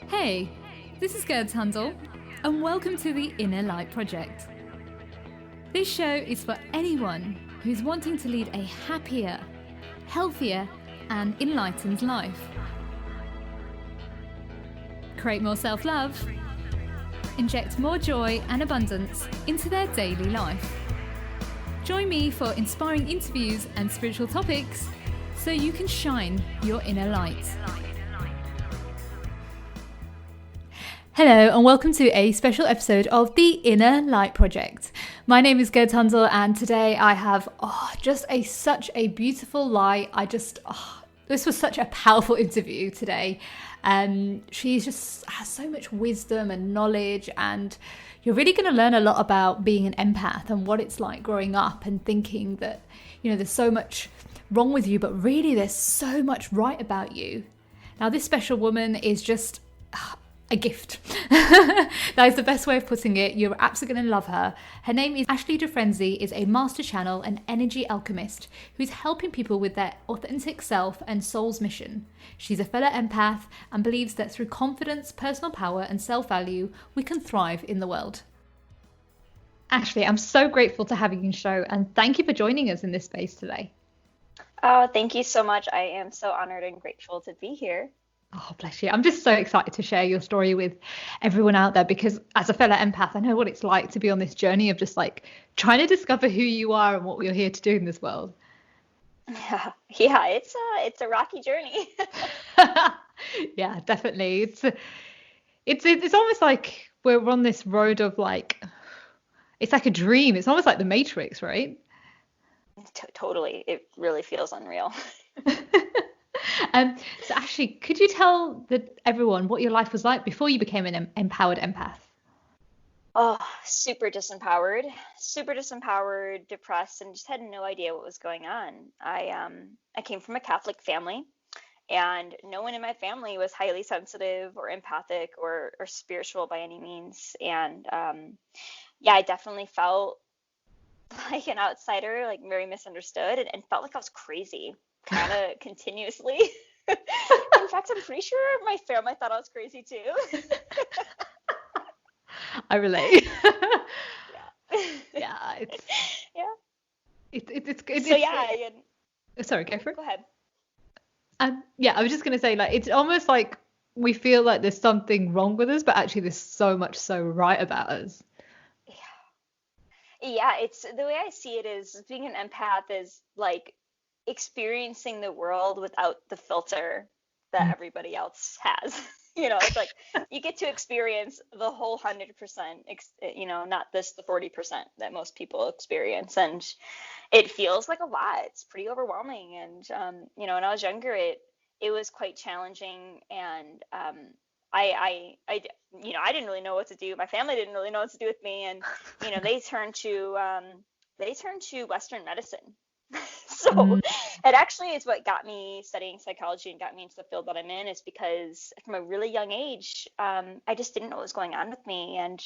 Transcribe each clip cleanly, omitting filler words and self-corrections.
Hey, this is Gerd Handel, and welcome to the Inner Light Project. This show is for anyone who's wanting to lead a happier, healthier, and enlightened life. Create more self-love, inject more joy and abundance into their daily life. Join me for inspiring interviews and spiritual topics so you can shine your inner light. Hello and welcome to a special episode of the Inner Light Project. My name is Gerd Handel and today I have such a beautiful light. This was such a powerful interview today. She just has so much wisdom and knowledge, and you're really going to learn a lot about being an empath and what it's like growing up and thinking that, there's so much wrong with you, but really there's so much right about you. Now, this special woman is just a gift. That is the best way of putting it. You're absolutely going to love her. Her name is Ashley Dufresne, is a master channel and energy alchemist who's helping people with their authentic self and soul's mission. She's a fellow empath and believes that through confidence, personal power and self-value, we can thrive in the world. Ashley, I'm so grateful to have you on the show, and thank you for joining us in this space today. Oh, thank you so much. I am so honored and grateful to be here. Oh, bless you. I'm just so excited to share your story with everyone out there, because as a fellow empath, I know what it's like to be on this journey of just like trying to discover who you are and what you're here to do in this world. Yeah, it's a rocky journey. Yeah, definitely. It's almost like we're on this road of like, it's like a dream. It's almost like the Matrix, right? Totally. It really feels unreal. So Ashley, could you tell everyone what your life was like before you became an empowered empath? Oh, super disempowered, depressed, and just had no idea what was going on. I came from a Catholic family, and no one in my family was highly sensitive or empathic or spiritual by any means. And yeah, I definitely felt like an outsider, like very misunderstood, and felt like I was crazy kind of continuously. In fact, I'm pretty sure my family thought I was crazy too. I relate. Yeah. Yeah, it's Yeah. it's So yeah, sorry, go for it. go ahead. Yeah, I was just gonna say, like, it's almost like we feel like there's something wrong with us, but actually there's so much so right about us. Yeah, it's the way I see it is being an empath is like experiencing the world without the filter that Mm. everybody else has. It's like you get to experience the whole 100%, not this the 40% that most people experience. And it feels like a lot. It's pretty overwhelming. And when I was younger, it was quite challenging. And I didn't really know what to do. My family didn't really know what to do with me. And they turned to Western medicine. So Mm. it actually is what got me studying psychology and got me into the field that I'm in, is because from a really young age, I just didn't know what was going on with me. And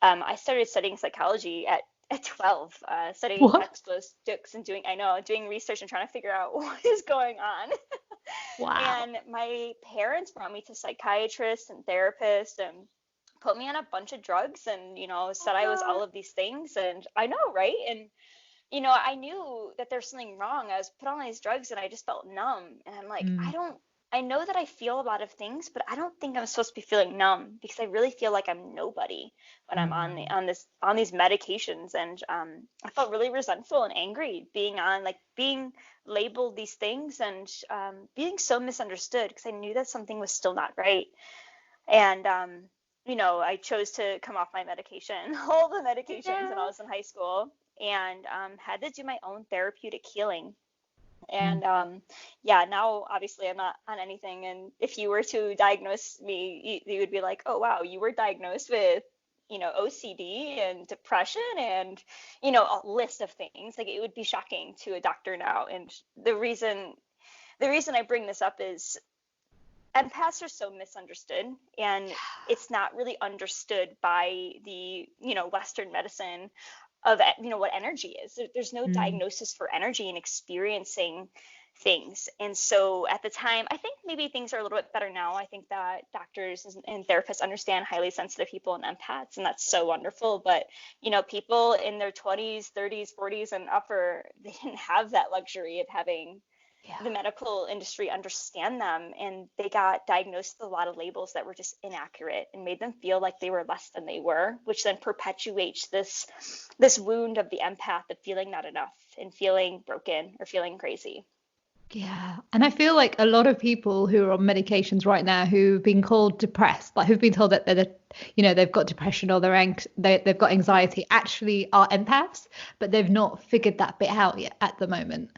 I started studying psychology at 12, studying What? textbooks and doing research and trying to figure out what is going on. Wow. And my parents brought me to psychiatrists and therapists and put me on a bunch of drugs and, said I was all of these things. And I know, right? And I knew that there's something wrong. I was put on these drugs and I just felt numb. And I'm like, Mm. I know that I feel a lot of things, but I don't think I'm supposed to be feeling numb, because I really feel like I'm nobody when I'm Mm. on these medications. And I felt really resentful and angry being labeled these things, and being so misunderstood, because I knew that something was still not right. And I chose to come off my medication, all the medications, when I Yeah. was in high school, and had to do my own therapeutic healing. Mm. And yeah, now obviously I'm not on anything. And if you were to diagnose me, you would be like, oh, wow, you were diagnosed with, OCD and depression and, a list of things. Like, it would be shocking to a doctor now. And the reason I bring this up is empaths are so misunderstood, and it's not really understood by the, Western medicine of, what energy is. There's no Mm. diagnosis for energy, and experiencing things. And so at the time, I think maybe things are a little bit better now. I think that doctors and therapists understand highly sensitive people and empaths, and that's so wonderful. But, people in their 20s, 30s, 40s, and upper, they didn't have that luxury of having Yeah. the medical industry understand them, and they got diagnosed with a lot of labels that were just inaccurate and made them feel like they were less than they were, which then perpetuates this wound of the empath of feeling not enough and feeling broken or feeling crazy. Yeah. And I feel like a lot of people who are on medications right now who've been called depressed, like who've been told that they've got depression or they've got anxiety, actually are empaths, but they've not figured that bit out yet at the moment.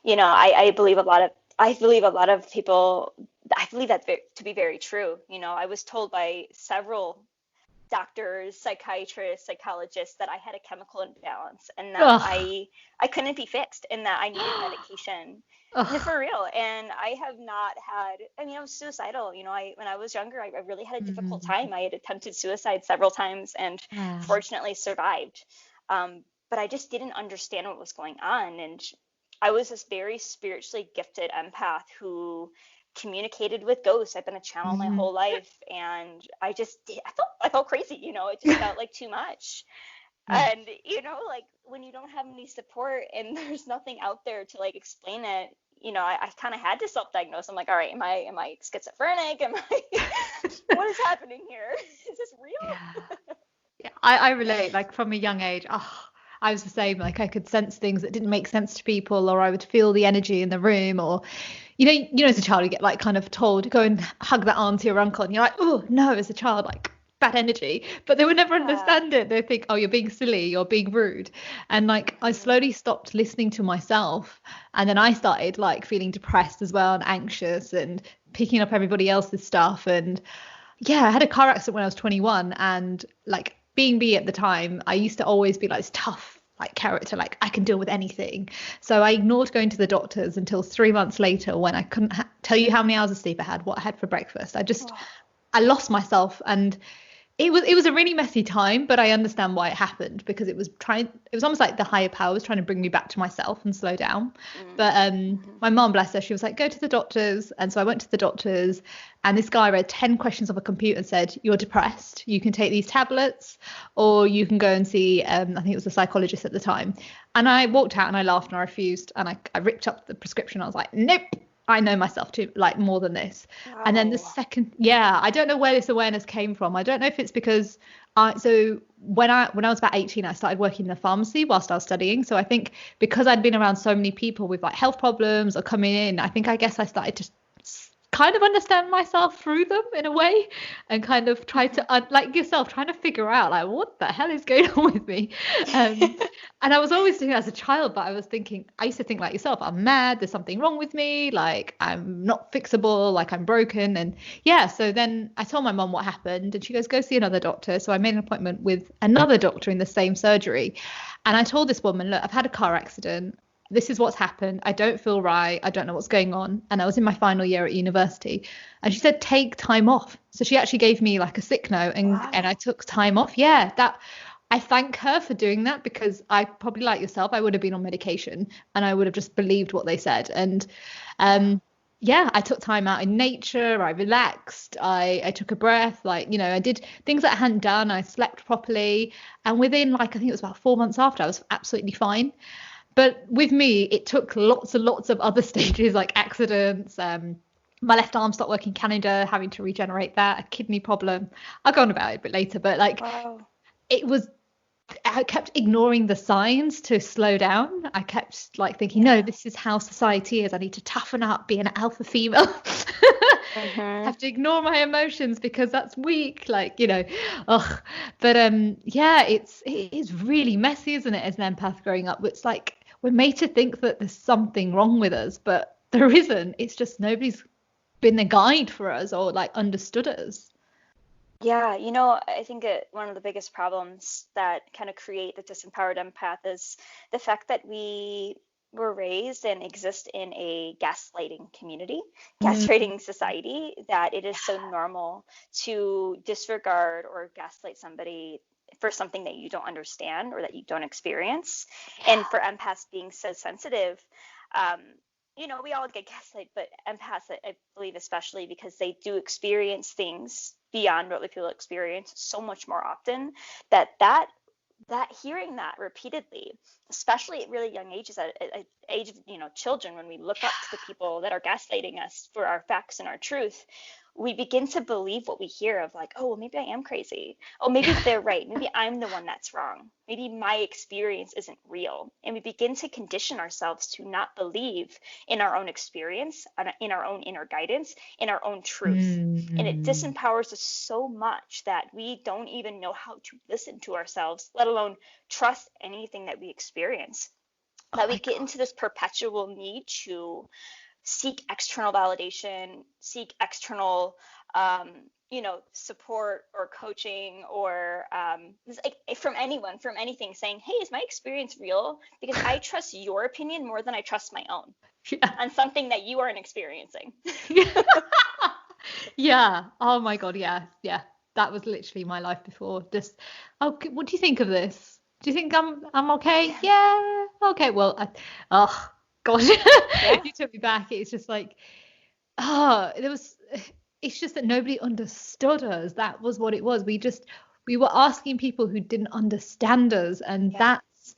I believe a lot of people, I believe that to be very true. I was told by several doctors, psychiatrists, psychologists that I had a chemical imbalance and that Ugh. I couldn't be fixed and that I needed medication. No, Ugh. for real. And I have not had, I mean, I was suicidal. When I was younger, I really had a difficult Mm. time. I had attempted suicide several times and Ah. fortunately survived. But I just didn't understand what was going on. And I was this very spiritually gifted empath who communicated with ghosts. I've been a channel my Mhm. whole life, and I felt crazy. It just felt like too much. Yeah. And like when you don't have any support and there's nothing out there to like explain it, I kind of had to self-diagnose. I'm like, all right, am I schizophrenic? Am I what is happening here? Is this Yeah. real? Yeah, I relate, like from a young age. Oh, I was the same. Like I could sense things that didn't make sense to people, or I would feel the energy in the room, or as a child, you get like kind of told go and hug that auntie or uncle, and you're like, oh no, as a child, like bad energy. But they would never Yeah. understand it. They think, oh, you're being silly, you're being rude, and like I Hmm. slowly stopped listening to myself, and then I started like feeling depressed as well and anxious and picking up everybody else's stuff and yeah, I had a car accident when I was 21 and like being B at the time, I used to always be like this tough like character, like I can deal with anything. So I ignored going to the doctors until 3 months later when I couldn't tell you how many hours of sleep I had, what I had for breakfast. I lost myself and it was a really messy time, but I understand why it happened because it was almost like the higher power was trying to bring me back to myself and slow down. But Mm-hmm. my mom, bless her, she was like, go to the doctors. And so I went to the doctors, and this guy read 10 questions off a computer and said, you're depressed. You can take these tablets, or you can go and see, I think it was a psychologist at the time. And I walked out and I laughed and I refused. And I ripped up the prescription. I was like, nope. I know myself too, like more than this. And then the Wow. second, yeah, I don't know where this awareness came from. I don't know if it's because so when I was about 18, I started working in a pharmacy whilst I was studying. So I think because I'd been around so many people with like health problems or coming in, I guess I started to kind of understand myself through them in a way and kind of try to like yourself trying to figure out like what the hell is going on with me. um and I was always doing it as a child, but I used to think like yourself, I'm mad, there's something wrong with me, like I'm not fixable, like I'm broken. And yeah, so then I told my mom what happened and she goes, go see another doctor. So I made an appointment with another doctor in the same surgery. And I told this woman, look, I've had a car accident. This is what's happened. I don't feel right. I don't know what's going on. And I was in my final year at university. And she said, take time off. So she actually gave me like a sick note and I Wow. took time off. Yeah, that I thank her for doing that because I probably like yourself, I would have been on medication and I would have just believed what they said. And um yeah, I took time out in nature, I relaxed, I took a breath, like, I did things that I hadn't done, I slept properly. And within like I think it was about 4 months after, I was absolutely fine. But with me, it took lots and lots of other stages like accidents. My left arm stopped working in Canada, having to regenerate that, a kidney problem. I'll go on about it a bit later, but like Wow. it was, I kept ignoring the signs to slow down. I kept like thinking, no, Yeah. this is how society is. I need to toughen up, be an alpha female. Mm-hmm. Have to ignore my emotions because that's weak. Like, ugh. But yeah, it is really messy, isn't it, as an empath growing up? It's like we're made to think that there's something wrong with us, but there isn't. It's just nobody's been a guide for us or like understood us. Yeah, I think one of the biggest problems that kind of create the disempowered empath is the fact that we were raised and exist in a gaslighting community, Mm. gaslighting society, that it is so normal to disregard or gaslight somebody for something that you don't understand or that you don't experience. And for empaths being so sensitive, um, we all get gaslight, but empaths, I believe, especially because they do experience things beyond what we people experience so much more often, that hearing that repeatedly, especially at really young ages, at age of, children, when we look up to the people that are gaslighting us for our facts and our truth, we begin to believe what we hear of, like, oh, well, maybe I am crazy. Oh, maybe they're right. Maybe I'm the one that's wrong. Maybe my experience isn't real. And we begin to condition ourselves to not believe in our own experience, in our own inner guidance, in our own truth. And it Mm. disempowers us so much that we don't even know how to listen to ourselves, let alone trust anything that we experience. Oh That we my get God. into this perpetual need to seek external validation, seek external, um, support or coaching, or from anyone, from anything, saying, hey, is my experience real? Because I trust your opinion more than I trust my own Yeah. on something that you aren't experiencing. Yeah. Oh my God. Yeah. Yeah. That was literally my life before. Just, oh, what do you think of this? Do you think I'm okay? Yeah. Yeah. Okay. Well, oh gosh, Yeah. you took me back. It's just like, there was. It's just that nobody understood us. That was what it was. We were asking people who didn't understand us, and Yeah. that's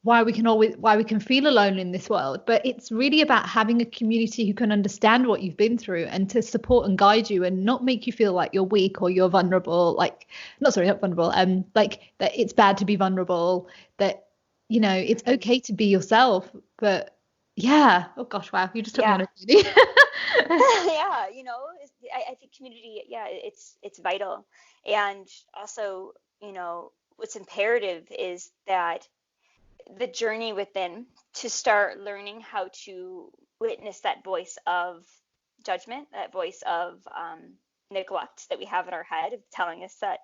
why we can feel alone in this world. But it's really about having a community who can understand what you've been through and to support and guide you and not make you feel like you're weak or you're vulnerable, like not sorry not vulnerable, like that it's bad to be vulnerable, that it's Mhm. okay to be yourself. But yeah, oh gosh, wow, you just took me on Yeah. a journey. Yeah, I think community, yeah, it's vital. And also, what's imperative is that the journey within, to start learning how to witness that voice of judgment, that voice of neglect that we have in our head, of telling us that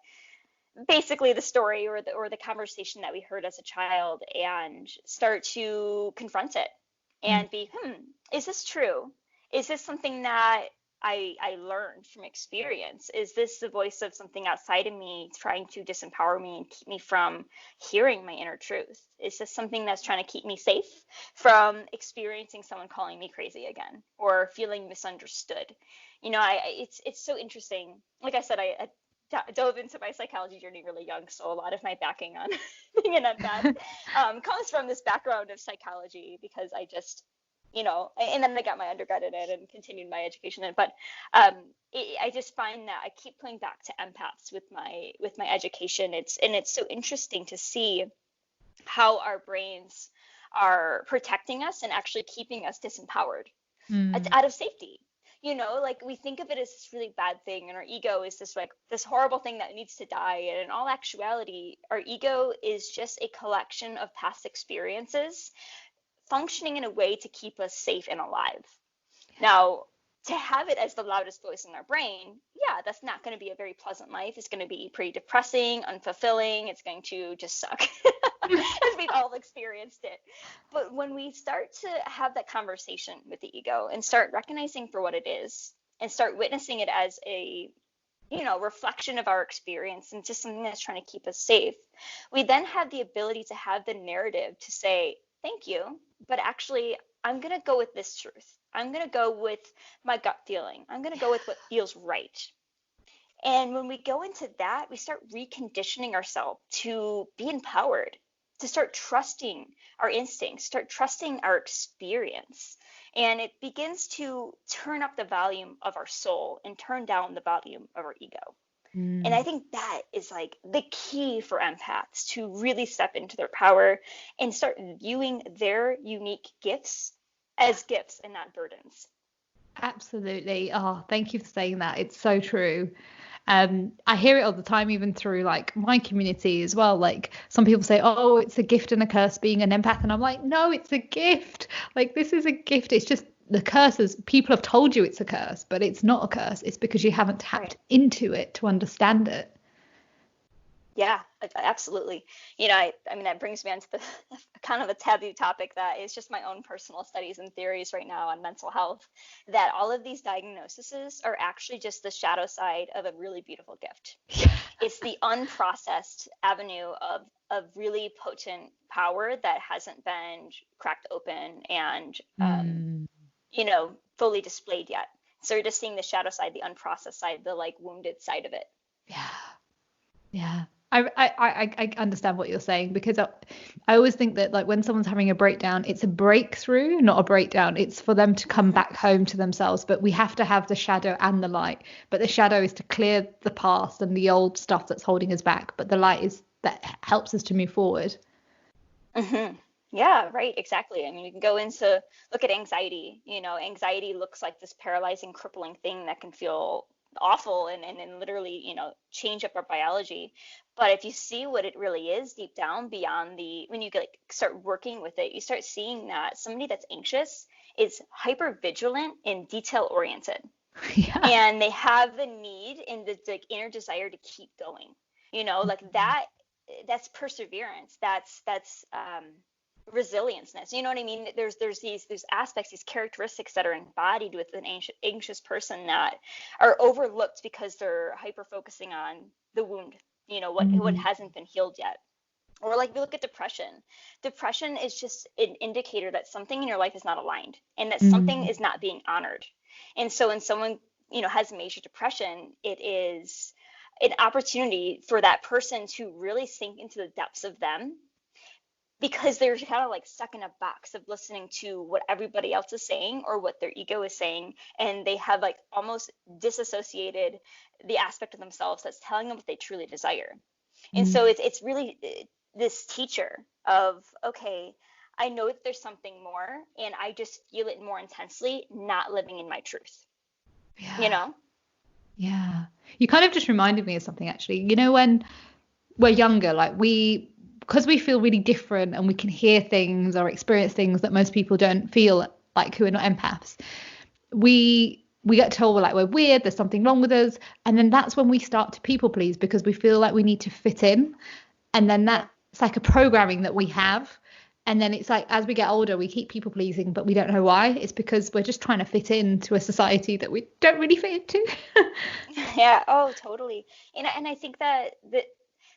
basically the story or the conversation that we heard as a child, and start to confront it Mm. and be, is this true? Is this something that I learned from experience? Is this the voice of something outside of me trying to disempower me and keep me from hearing my inner truth? Is this something that's trying to keep me safe from experiencing someone calling me crazy again, or feeling misunderstood? It's so interesting. Like I said, I dove into my psychology journey really young, so a lot of my backing on being an empath comes from this background of psychology, because I just, and then I got my undergrad in it and continued my education in it. But I just find that I keep coming back to empaths with my education. It's so interesting to see how our brains are protecting us and actually keeping us disempowered. It's Mm. out of safety. Like, we think of it as this really bad thing, and our ego is this, like, this horrible thing that needs to die. And in all actuality, our ego is just a collection of past experiences functioning in a way to keep us safe and alive. Now, to have it as the loudest voice in our brain, yeah, that's not going to be a very pleasant life. It's going to be pretty depressing, unfulfilling. It's going to just suck, as we've all experienced it. But when we start to have that conversation with the ego and start recognizing for what it is, and start witnessing it as a reflection of our experience and just something that's trying to keep us safe, we then have the ability to have the narrative to say, thank you, but actually, I'm going to go with this truth. I'm going to go with my gut feeling. I'm going to go with what feels right. And when we go into that, we start reconditioning ourselves to be empowered, to start trusting our instincts, start trusting our experience. And it begins to turn up the volume of our soul and turn down the volume of our ego. And I Mm. think that is like the key for empaths, to really step into their power and start viewing their unique gifts as gifts and not burdens. Absolutely. Oh, thank you for saying that. It's so true. I hear it all the time, even through like my community as well. Like some people say, oh, it's a gift and a curse being an empath. And I'm like, no, it's a gift. Like this is a gift. It's just the curses. People have told you it's a curse, but it's not a curse. It's because you haven't Right. tapped into it to understand it. Yeah, absolutely. I mean, that brings me onto the kind of a taboo topic that is just my own personal studies and theories right now on mental health, that all of these diagnoses are actually just the shadow side of a really beautiful gift. It's the unprocessed avenue of really potent power that hasn't been cracked open and Mm. fully displayed yet. So you're just seeing the shadow side, the unprocessed side, the like wounded side of it. Yeah. Yeah. I understand what you're saying, because I always think that like when someone's having a breakdown, it's a breakthrough, not a breakdown. It's for them to come Hmm. back home to themselves. But we have to have the shadow and the light. But the shadow is to clear the past and the old stuff that's holding us back. But the light is that helps us to move forward. Hmm. Yeah, right, exactly. I mean, we can go into look at anxiety. Anxiety looks like this paralyzing, crippling thing that can feel awful and literally, change up our biology. But if you see what it really is deep down beyond when you like start working with it, you start seeing that somebody that's anxious is hyper vigilant and detail oriented. Yeah. And they have the need and the like inner desire to keep going. Like that's perseverance. That's resilienceness. You know what I mean? There's aspects, these characteristics that are embodied with an anxious person that are overlooked because they're hyper focusing on the wound, what Mm. hasn't been healed yet. Or like we look at depression. Depression is just an indicator that something in your life is not aligned and that something Mm. is not being honored. And so when someone, has major depression, it is an opportunity for that person to really sink into the depths of them, because they're kind of like stuck in a box of listening to what everybody else is saying or what their ego is saying, and they have like almost disassociated the aspect of themselves that's telling them what they truly desire. And so Mm. it's really this teacher of, okay, I know that there's something more and I just feel it more intensely, not living in my truth, you Yeah. know? Yeah. You kind of just reminded me of something, actually. When we're younger, like because we feel really different and we can hear things or experience things that most people don't feel, like who are not empaths, we get told we're weird, there's something wrong with us, and then that's when we start to people please because we feel like we need to fit in, and then Yeah. that's like a programming that we have. And then it's like as we get older we keep people pleasing, but we don't know why. It's because we're just trying to fit into a society that we don't really fit into. Yeah. Oh, totally. And I think that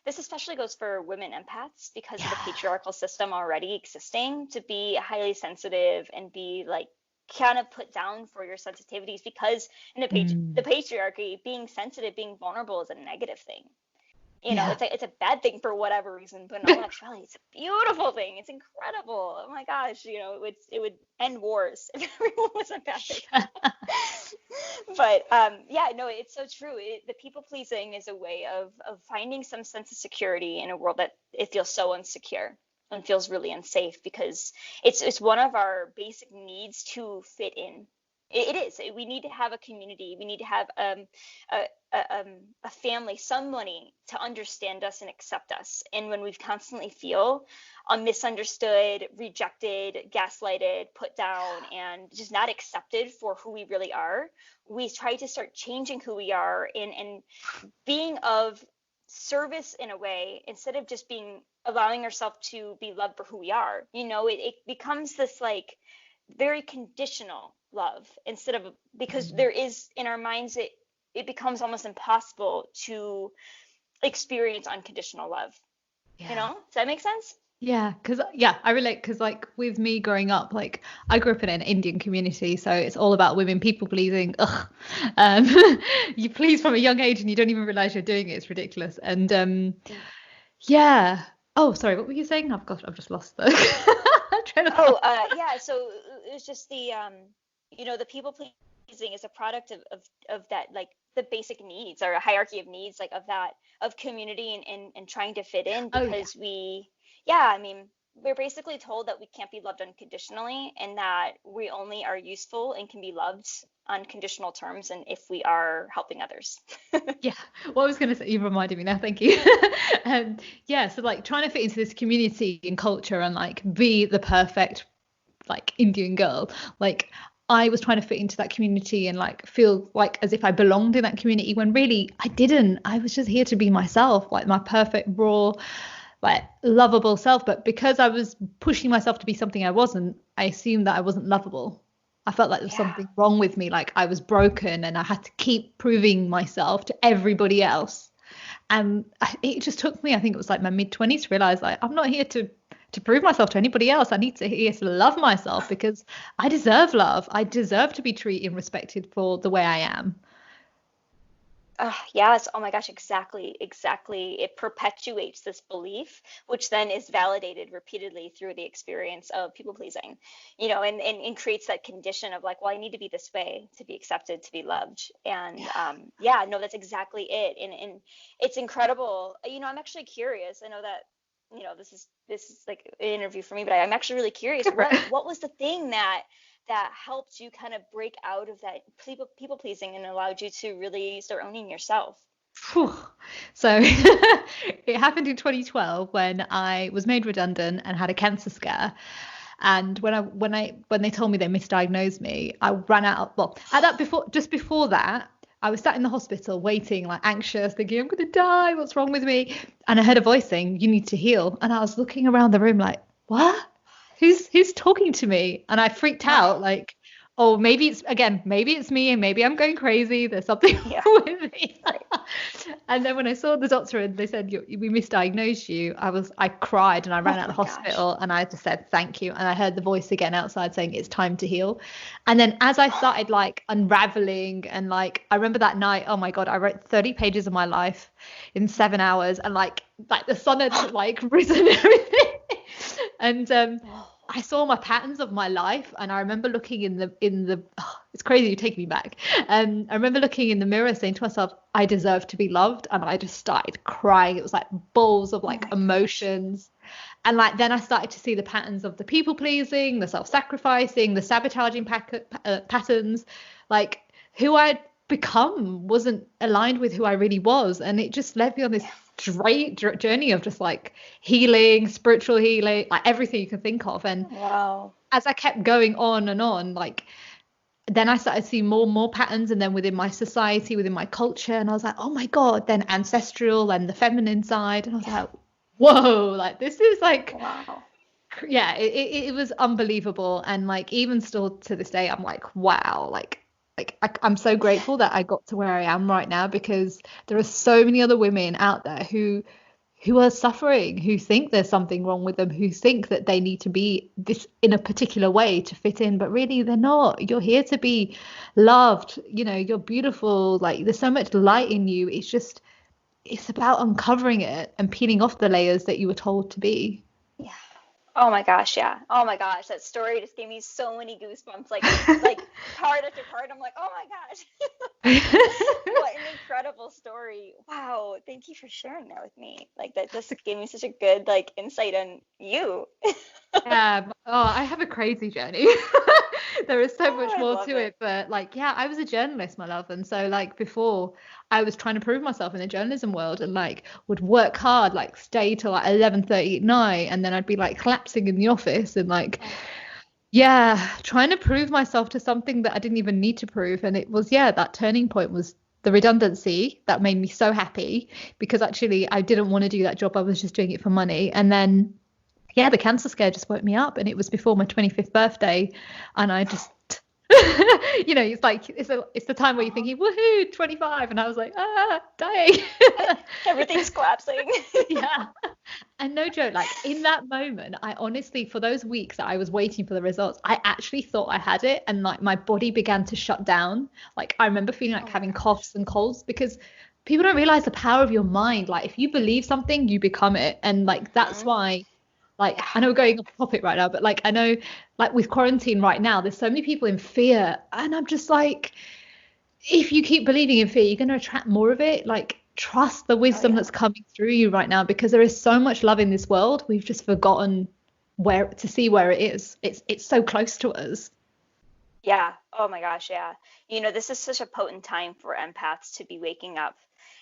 this especially goes for women empaths because of the Yeah. patriarchal system already existing to be highly sensitive and be like kind of put down for your sensitivities, because in the Mm. patriarchy, being sensitive, being vulnerable is a negative thing. Yeah. It's a bad thing for whatever reason, but in all actuality, it's a beautiful thing. It's incredible. Oh my gosh, it would end wars if everyone was empathic. But yeah, no, it's so true. The people pleasing is a way of finding some sense of security in a world that it feels so insecure and feels really unsafe, because it's one of our basic needs to fit in. It is. We need to have a community. We need to have a, a family, somebody to understand us and accept us. And when we constantly feel misunderstood, rejected, gaslighted, put down, and just not accepted for who we really are, we try to start changing who we are and being of service in a way, instead of just being allowing ourselves to be loved for who we are. It becomes this like very conditional love, instead of, because Mm. there is in our minds, it becomes almost impossible to experience unconditional love. Yeah. Does that make sense? Yeah, because yeah, I relate because like with me growing up, like I grew up in an Indian community, so it's all about women people pleasing. Ugh. Um, you please from a young age and you don't even realize you're doing it. It's ridiculous. And yeah. Oh, sorry, what were you saying? I've just lost the train of Oh, thought. yeah. So it was just the people pleasing is a product of that, like the basic needs or a hierarchy of needs, like of that, of community and trying to fit in, Oh yeah. because yeah, I mean, we're basically told that we can't be loved unconditionally and that we only are useful and can be loved on conditional terms and if we are helping others. Yeah, what I was going to say, you reminded me now, thank you. Yeah, so like trying to fit into this community and culture and like be the perfect like Indian girl. Like I was trying to fit into that community and like feel like as if I belonged in that community when really I didn't. I was just here to be myself, like my perfect raw, like lovable self. But because I was pushing myself to be something I wasn't, I assumed that I wasn't lovable. I felt like there was Yeah. something wrong with me, like I was broken and I had to keep proving myself to everybody else. And it just took me, I think it was like my mid 20s to realize like I'm not here to to prove myself to anybody else. I need to hear to love myself because I deserve love. I deserve to be treated and respected for the way I am. Yes. Oh my gosh, exactly, exactly. It perpetuates this belief, which then is validated repeatedly through the experience of people pleasing, and creates that condition of like, well, I need to be this way to be accepted, to be loved. And yeah, no, that's exactly it. And it's incredible. I'm actually curious. I know that, this is like an interview for me, but I'm actually really curious. What was the thing that helped you kind of break out of that people pleasing and allowed you to really start owning yourself? Phew. So it happened in 2012 when I was made redundant and had a cancer scare. And when they told me they misdiagnosed me, I ran out. Well, at that before, just before that, I was sat in the hospital waiting, like anxious, thinking I'm going to die. What's wrong with me? And I heard a voice saying, "You need to heal." And I was looking around the room like, "What? Who's talking to me?" And I freaked out, Wow. like, "Oh, maybe it's me, and maybe I'm going crazy. There's something Yeah. wrong with me." Right. And then when I saw the doctor and they said we misdiagnosed you, I cried and I ran Oh out of my the gosh. hospital and I just said thank you. And I heard the voice again outside saying it's time to heal. And then as I started like unraveling and like I remember that night, oh my God, I wrote 30 pages of my life in 7 hours and like the sun had like risen and everything. And I saw my patterns of my life, and I remember looking in the. Oh, it's crazy, you take me back. I remember looking in the mirror, saying to myself, "I deserve to be loved," and I just started crying. It was like bowls of Oh like my gosh. emotions, and like then I started to see the patterns of the people pleasing, the self-sacrificing, the sabotaging patterns, like who I'd become wasn't aligned with who I really was, and it just led me on this Yeah. great journey of just like healing, spiritual healing, like everything you can think of. And Wow. as I kept going on and on, like then I started seeing more and more patterns, and then within my society, within my culture, and I was like, oh my God, then ancestral and the feminine side, and I was Yeah. like, whoa, like this is like, Wow. yeah, it was unbelievable, and like even still to this day, I'm like, wow, I'm so grateful that I got to where I am right now because there are so many other women out there who are suffering, who think there's something wrong with them, who think that they need to be this in a particular way to fit in, but really they're not. You're here to be loved, you're beautiful, like there's so much light in you. It's about uncovering it and peeling off the layers that you were told to be. Yeah. Oh my gosh, yeah. Oh my gosh, that story just gave me so many goosebumps. Like card after card. I'm like, oh my gosh. What an incredible story. Wow. Thank you for sharing that with me. Like that just gave me such a good like insight on you. Oh, I have a crazy journey. There is so Oh, much I more love to it. it, but like, yeah, I was a journalist, my love, and so like before, I was trying to prove myself in the journalism world, and like would work hard, like stay till like 11:30 at night, and then I'd be like collapsing in the office, and like, Oh, yeah, trying to prove myself to something that I didn't even need to prove, and it was yeah, that turning point was the redundancy that made me so happy because actually I didn't want to do that job. I was just doing it for money, and then yeah, the cancer scare just woke me up, and it was before my 25th birthday, and I just, it's like it's the time where you're oh. thinking, woohoo, 25, and I was like, dying. Everything's collapsing. Yeah, and no joke, like in that moment, I honestly, for those weeks that I was waiting for the results, I actually thought I had it, and like my body began to shut down. Like I remember feeling like Oh my having gosh. coughs and colds because people don't realize the power of your mind. Like if you believe something, you become it, and like that's Hmm. why like Yeah. I know we're going off topic right now, but like I know like with quarantine right now, there's so many people in fear, and I'm just like, if you keep believing in fear, you're going to attract more of it. Like trust the Oh wisdom yeah. that's coming through you right now because there is so much love in this world. We've just forgotten where to see where it is. It's so close to us. Yeah. Oh my gosh, yeah. This is such a potent time for empaths to be waking up.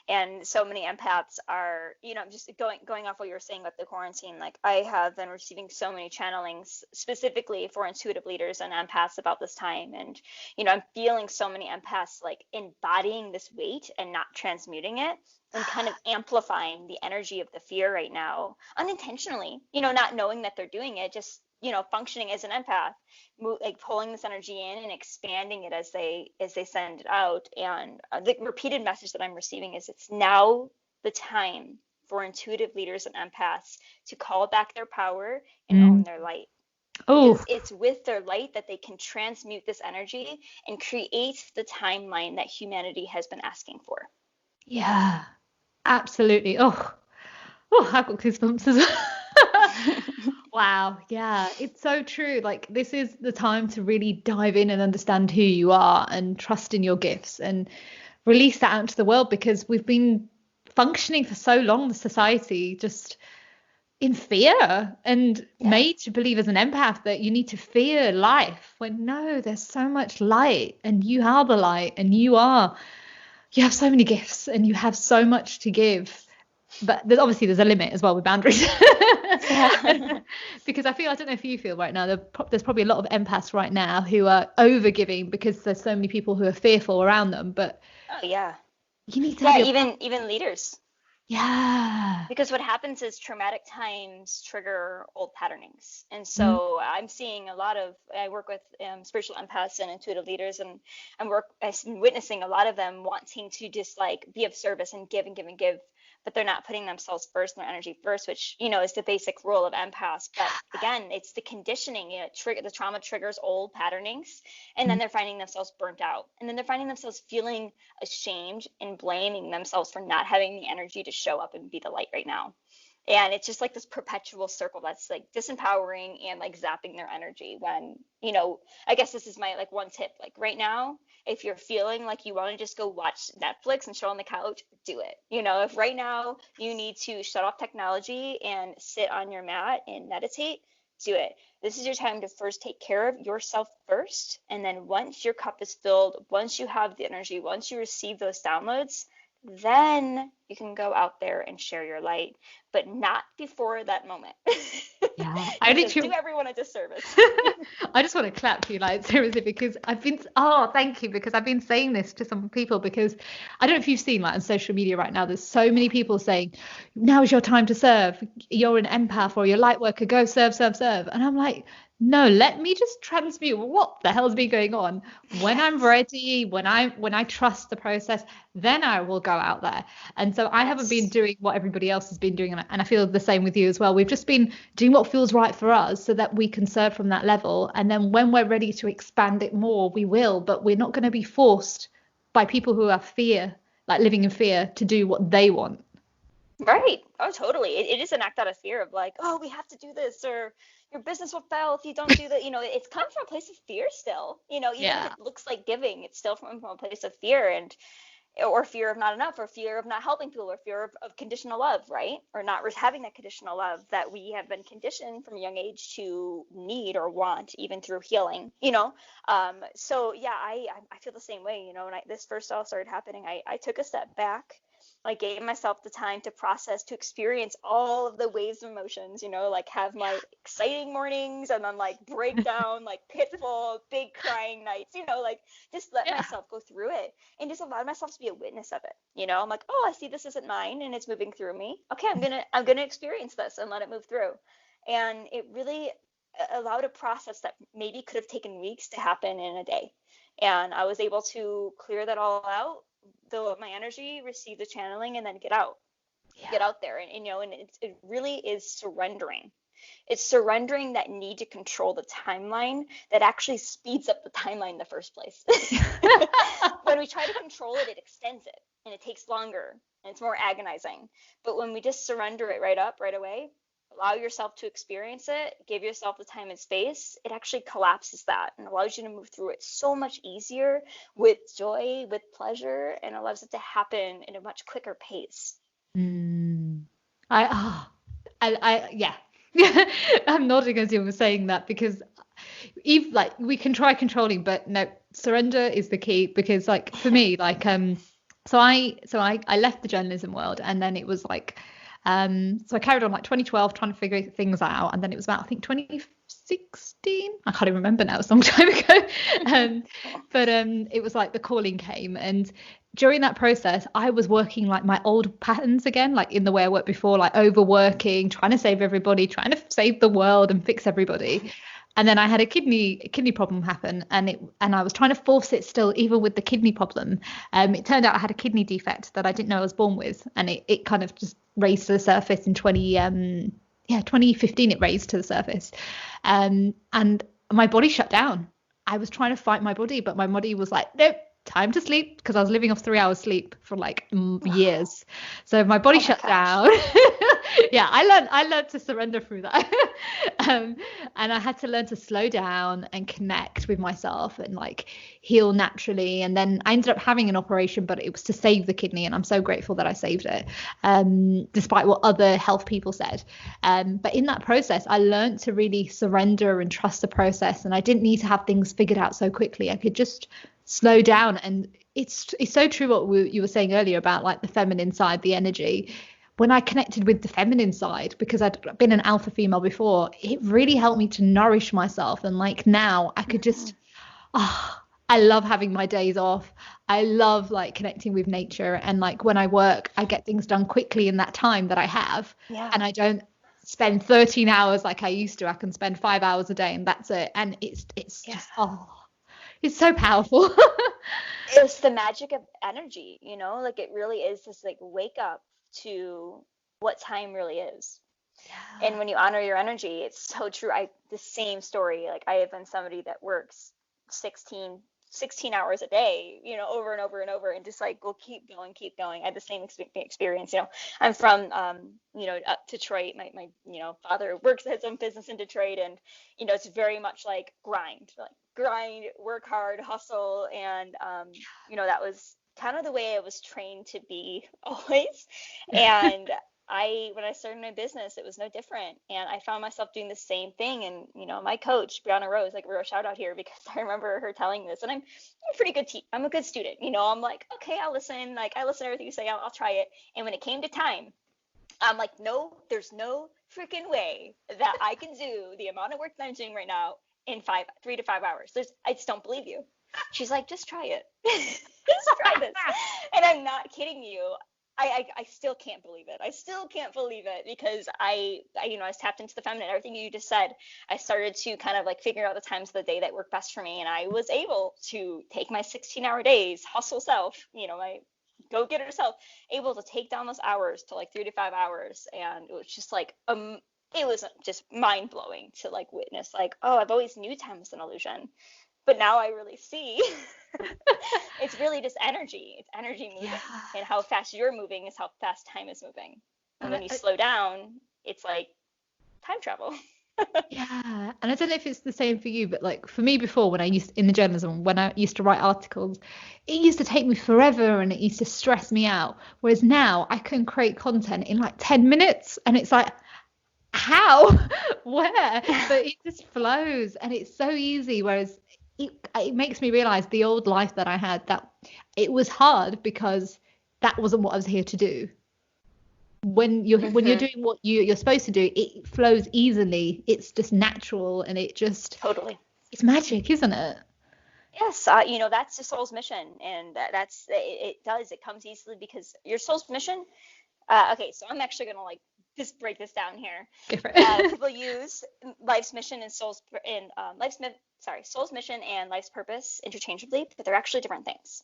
And so many empaths are, just going off what you were saying about the quarantine, like I have been receiving so many channelings specifically for intuitive leaders and empaths about this time. And, I'm feeling so many empaths like embodying this weight and not transmuting it and kind of amplifying the energy of the fear right now unintentionally, not knowing that they're doing it, just, functioning as an empath, like pulling this energy in and expanding it as they send it out. And the repeated message that I'm receiving is it's now the time for intuitive leaders and empaths to call back their power and own Mm. their light. Oh, Because it's with their light that they can transmute this energy and create the timeline that humanity has been asking for. yeah, absolutely. Oh, I've got goosebumps as well. Wow, yeah, it's so true. Like, this is the time to really dive in and understand who you are and trust in your gifts and release that out into the world, because we've been functioning for so long, the society, just in fear and Yeah. made to believe as an empath that you need to fear life, when no, there's so much light and you are the light, and you have so many gifts and you have so much to give. But there's a limit as well with boundaries. Yeah. Because I don't know if you feel right now, there's probably a lot of empaths right now who are over giving because there's so many people who are fearful around them, but Oh yeah. you need to have Yeah, your, even leaders. yeah. Because what happens is traumatic times trigger old patternings. And Mm, so I'm seeing a lot of, I work with spiritual empaths and intuitive leaders, and I'm witnessing a lot of them wanting to just like be of service and give and give and give, but they're not putting themselves first and their energy first, which, is the basic role of empaths. But again, it's the conditioning, the trauma triggers old patternings, and then mm, they're finding themselves burnt out. And then they're finding themselves feeling ashamed and blaming themselves for not having the energy to show up and be the light right now. And it's just like this perpetual circle that's like disempowering and like zapping their energy when, I guess this is my like one tip. Like right now, if you're feeling like you want to just go watch Netflix and chill on the couch, do it. If right now you need to shut off technology and sit on your mat and meditate, do it. This is your time to first take care of yourself first. And then once your cup is filled, once you have the energy, once you receive those downloads, then you can go out there and share your light, but not before that moment. yeah, I You just do literally, everyone a disservice. I just want to clap you, like, seriously, because thank you, because I've been saying this to some people, because I don't know if you've seen, like, on social media right now, there's so many people saying, now is your time to serve. You're an empath or you're a light worker, go serve, serve, serve. And I'm like, no, let me just transmute what the hell's been going on. When I'm Yes. ready, when I trust the process, then I will go out there. And so I haven't been Yes. doing what everybody else has been doing, and I feel the same with you as well. We've just been doing what feels right for us so that we can serve from that level. And then when we're ready to expand it more, we will, but we're not going to be forced by people who have fear, like living in fear, to do what they want. Right. Oh, totally. It is an act out of fear of like, oh, we have to do this, or your business will fail if you don't do that. It's coming from a place of fear still. Even if Yeah. it looks like giving, it's still from a place of fear, and or fear of not enough, or fear of not helping people, or fear of conditional love, right? Or not having that conditional love that we have been conditioned from a young age to need or want, even through healing. So yeah, I feel the same way. When this first all started happening, I took a step back. I gave myself the time to process, to experience all of the waves of emotions, like have my exciting mornings and then like breakdown, like pitfall, big crying nights, like just let Yeah. myself go through it and just allow myself to be a witness of it. I'm like, oh, I see this isn't mine and it's moving through me. Okay, I'm gonna experience this and let it move through. And it really allowed a process that maybe could have taken weeks to happen in a day. And I was able to clear that all out, fill up my energy, receive the channeling, and then get Yeah. out there. And it really is surrendering. It's surrendering that need to control the timeline that actually speeds up the timeline in the first place. When we try to control it, it extends it and it takes longer and it's more agonizing. But when we just surrender it right up, right away, allow yourself to experience it, give yourself the time and space, it actually collapses that and allows you to move through it so much easier with joy, with pleasure, and allows it to happen in a much quicker pace. Mm. I, ah, yeah. I'm nodding as you were saying that, because if like we can try controlling, but no, surrender is the key. Because like for me, like so I left the journalism world, and then it was like so I carried on like 2012 trying to figure things out, and then it was about, I think, 2016. I can't even remember now, it's a long time ago. um but it was like the calling came, and during that process I was working like my old patterns again, like in the way I worked before, like overworking, trying to save everybody, trying to save the world and fix everybody. And then I had a kidney problem happen, and I was trying to force it still, even with the kidney problem. It turned out I had a kidney defect that I didn't know I was born with, and it kind of just raised to the surface in 2015. It raised to the surface, and my body shut down. I was trying to fight my body, but my body was like, nope, time to sleep, because I was living off 3 hours sleep for like years. So my body Oh my shut gosh. down. Yeah, I learned to surrender through that. And I had to learn to slow down and connect with myself and like heal naturally. And then I ended up having an operation, but it was to save the kidney, and I'm so grateful that I saved it, despite what other health people said. But in that process, I learned to really surrender and trust the process, and I didn't need to have things figured out so quickly. I could just slow down. And it's so true what you were saying earlier about like the feminine side, the energy. When I connected with the feminine side, because I'd been an alpha female before, it really helped me to nourish myself. And like now I could just, I love having my days off. I love like connecting with nature. And like when I work, I get things done quickly in that time that I have. Yeah. And I don't spend 13 hours like I used to. I can spend 5 hours a day and that's it. And it's Yeah. just, it's so powerful. It's the magic of energy, like it really is this like wake up to what time really is. And when you honor your energy, it's so true. The same story. Like I have been somebody that works 16 hours a day, over and over and over, and just like, will keep going, keep going. I had the same experience. I'm from, Detroit. My father works his own business in Detroit, and, it's very much like grind, work hard, hustle. And, that was kind of the way I was trained to be always. And when I started my business, it was no different. And I found myself doing the same thing. And, my coach, Brianna Rose, like, we're a shout out here because I remember her telling this. And I'm a pretty good I'm a good student. I'm like, okay, I'll listen. Like, I listen to everything you say. I'll try it. And when it came to time, I'm like, no, there's no freaking way that I can do the amount of work that I'm doing right now in 3 to 5 hours. I just don't believe you. She's like, just try it. Just try this. And I'm not kidding you. I still can't believe it. I still can't believe it because I was tapped into the feminine. Everything you just said, I started to kind of like figure out the times of the day that work best for me. And I was able to take my 16-hour days, hustle self, my go-getter self, able to take down those hours to like 3 to 5 hours. And it was just like, it was just mind blowing to like witness like, oh, I've always knew time was an illusion. But now I really see it's really just energy. It's energy moving. Yeah. And how fast you're moving is how fast time is moving. And when you slow down, it's like time travel. Yeah. And I don't know if it's the same for you, but like for me before, when I used to write articles, it used to take me forever and it used to stress me out. Whereas now I can create content in like 10 minutes and it's like, how? Where? But it just flows and it's so easy. Whereas it makes me realize the old life that I had, that it was hard because that wasn't what I was here to do. When you're doing what you're supposed to do, it flows easily. It's just natural, and it just totally. It's magic, isn't it? Yes, that's the soul's mission, and it does. It comes easily because your soul's mission. Okay, so I'm actually gonna like just break this down here. People use life's mission and soul's mission and life's purpose interchangeably, but they're actually different things.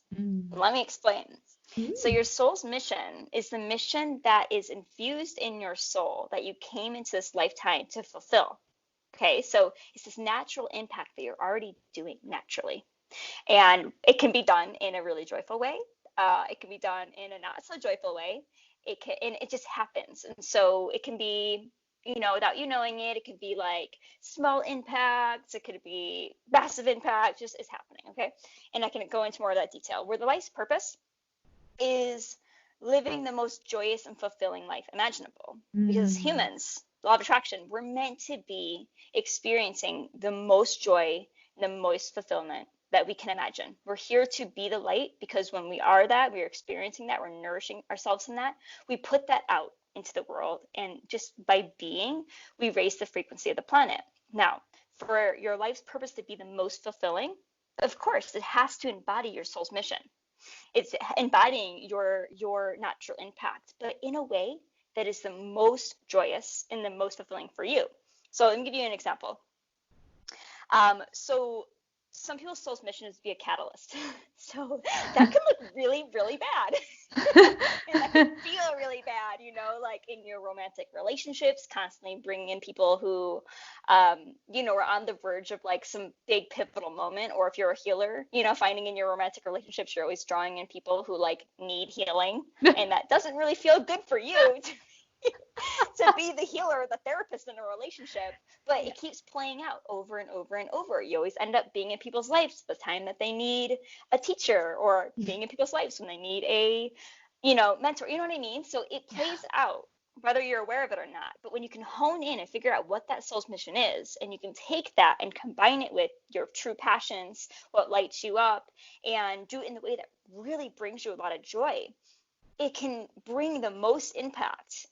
Let me explain. So your soul's mission is the mission that is infused in your soul that you came into this lifetime to fulfill. Okay, so it's this natural impact that you're already doing naturally, and it can be done in a really joyful way. It can be done in a not so joyful way. And it just happens. And so it can be, without you knowing it, it could be like small impacts. It could be massive impact, just is happening. Okay. And I can go into more of that detail where the life's purpose is living the most joyous and fulfilling life imaginable. Because as humans, law of attraction, we're meant to be experiencing the most joy, the most fulfillment that we can imagine. We're here to be the light because when we are that, we're experiencing that, we're nourishing ourselves in that, we put that out into the world. And just by being, we raise the frequency of the planet. Now, for your life's purpose to be the most fulfilling, of course, it has to embody your soul's mission. It's embodying your natural impact, but in a way that is the most joyous and the most fulfilling for you. So let me give you an example. So some people's soul's mission is to be a catalyst. So that can look really, really bad. And that can feel really bad, like in your romantic relationships, constantly bringing in people who, are on the verge of like some big pivotal moment, or if you're a healer, finding in your romantic relationships, you're always drawing in people who like need healing, and that doesn't really feel good for you to be the healer or the therapist in a relationship, but it keeps playing out over and over and over. You always end up being in people's lives the time that they need a teacher, or being in people's lives when they need a, mentor, you know what I mean? So it plays out whether you're aware of it or not. But when you can hone in and figure out what that soul's mission is, and you can take that and combine it with your true passions, what lights you up, and do it in the way that really brings you a lot of joy, it can bring the most impact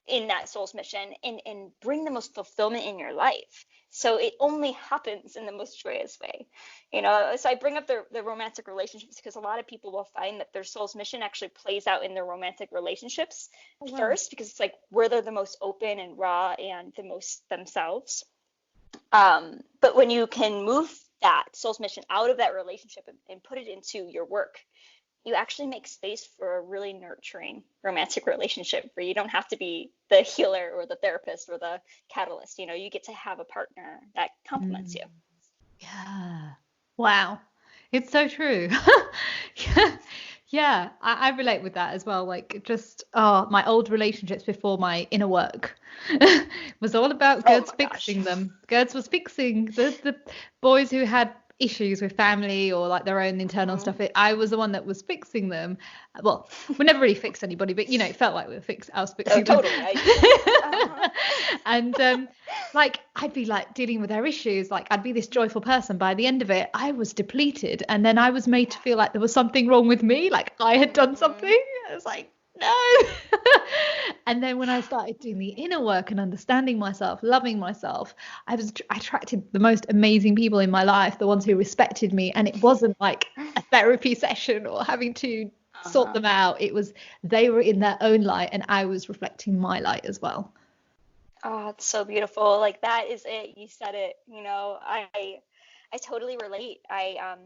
in that soul's mission, and bring the most fulfillment in your life. So it only happens in the most joyous way. So I bring up the romantic relationships because a lot of people will find that their soul's mission actually plays out in their romantic relationships first, because it's like where they're the most open and raw and the most themselves. But when you can move that soul's mission out of that relationship and put it into your work, you actually make space for a really nurturing romantic relationship where you don't have to be the healer or the therapist or the catalyst. You get to have a partner that complements you. Yeah. Wow. It's so true. Yeah, I relate with that as well. Like just my old relationships before my inner work was all about Gerds fixing them. Gerds was fixing the boys who had issues with family or like their own internal stuff. I was the one that was fixing them. Well, we never really fixed anybody, but it felt like I was fixing them. Totally. And like I'd be like dealing with their issues, like I'd be this joyful person. By the end of it, I was depleted, and then I was made to feel like there was something wrong with me, like I had done something. I was like, no. And then when I started doing the inner work and understanding myself, loving myself, I attracted the most amazing people in my life, the ones who respected me. And it wasn't like a therapy session or having to sort them out. It was they were in their own light and I was reflecting my light as well. Oh, it's so beautiful. Like that is it. You said it. I totally relate. I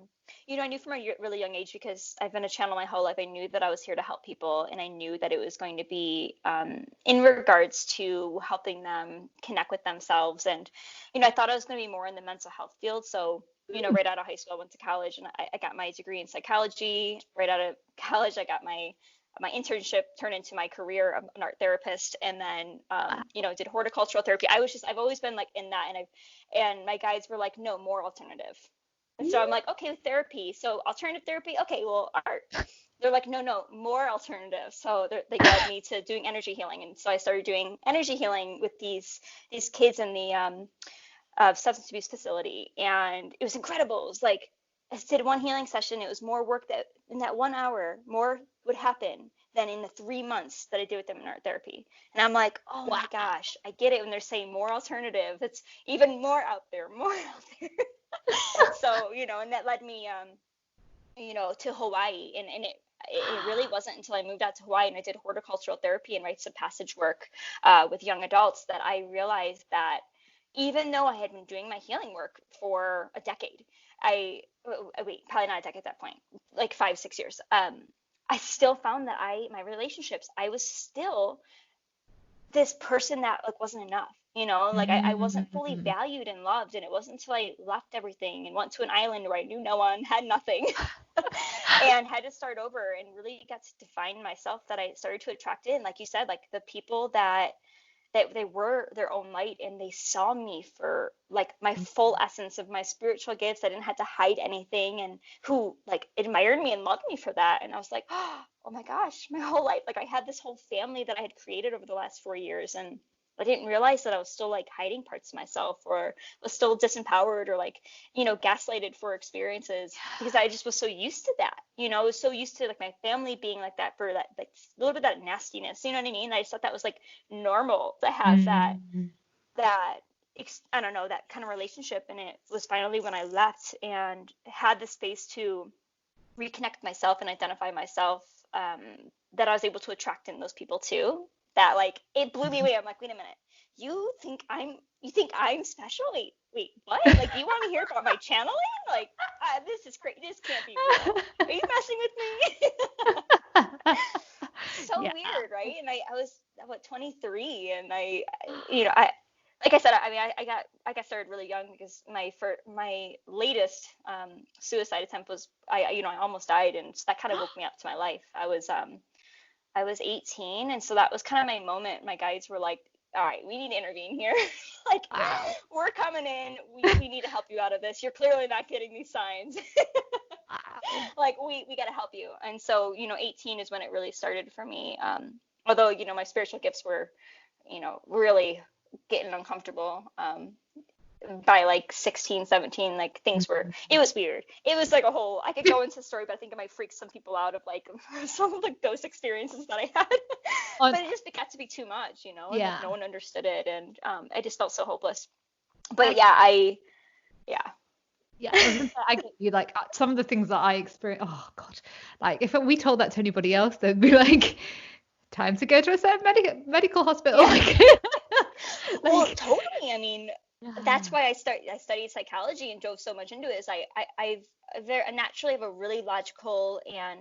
knew from a really young age, because I've been a channel my whole life. I knew that I was here to help people, and I knew that it was going to be in regards to helping them connect with themselves. And I thought I was going to be more in the mental health field. So right out of high school, I went to college, and I got my degree in psychology. Right out of college, I got my internship turned into my career. I'm an art therapist, and then did horticultural therapy. I've always been like in that, and my guides were like, no, more alternative. And so I'm like, okay, therapy. So alternative therapy. Okay, well, art. They're like, no, more alternative. So they guide me to doing energy healing, and so I started doing energy healing with these kids in the substance abuse facility, and it was incredible. It was like I did one healing session. It was more work that in that 1 hour, more would happen than in the 3 months that I did with them in art therapy. And I'm like, oh my gosh, I get it when they're saying more alternative. It's even more out there, more out there. So, and that led me, to Hawaii. And it really wasn't until I moved out to Hawaii and I did horticultural therapy and rites of passage work with young adults that I realized that even though I had been doing my healing work for a decade, probably not a decade at that point, like 5-6 years. I still found that my relationships, I was still this person that like wasn't enough, like I wasn't fully valued and loved. And it wasn't until I left everything and went to an island where I knew no one, had nothing, and had to start over and really got to define myself, that I started to attract in, like you said, like the people that they were their own light, and they saw me for like my full essence of my spiritual gifts. I didn't have to hide anything, and who like admired me and loved me for that. And I was like, oh my gosh, my whole life, like I had this whole family that I had created over the last 4 years, and I didn't realize that I was still like hiding parts of myself, or was still disempowered, or like, gaslighted for experiences, because I just was so used to that, I was so used to like my family being like that, for that, like a little bit of that nastiness, you know what I mean? I just thought that was like normal to have that I don't know, that kind of relationship. And it was finally when I left and had the space to reconnect myself and identify myself, that I was able to attract in those people too. That like it blew me away. I'm like, wait a minute, you think I'm special? Wait, what? Like, you want to hear about my channeling? Like, this is crazy. This can't be real. Are you messing with me? So weird, right? And what, 23, and I like I said, I mean, I got started really young because my latest suicide attempt was, I almost died, and so that kind of woke me up to my life. I was 18, and so that was kind of my moment. My guides were like, all right, we need to intervene here. Like, Wow. we're coming in. We need to help you out of this. You're clearly not getting these signs. Wow. Like, we got to help you. And so, 18 is when it really started for me. Although, my spiritual gifts were, really getting uncomfortable. By like 16, 17, like things were, it was weird. It was like a whole, I could go into the story, but I think it might freak some people out of like some of the ghost experiences that I had. On, But it just got to be too much, and like yeah. no one understood it, and I just felt so hopeless. But yeah. Yeah, I was gonna say, I get you. Like some of the things that I experience. Oh God, like if we told that to anybody else, they'd be like, "Time to go to a certain medical hospital." Yeah. Well, Like, totally. I mean, that's yeah, why I studied psychology and dove so much into it. Is I very naturally have a really logical and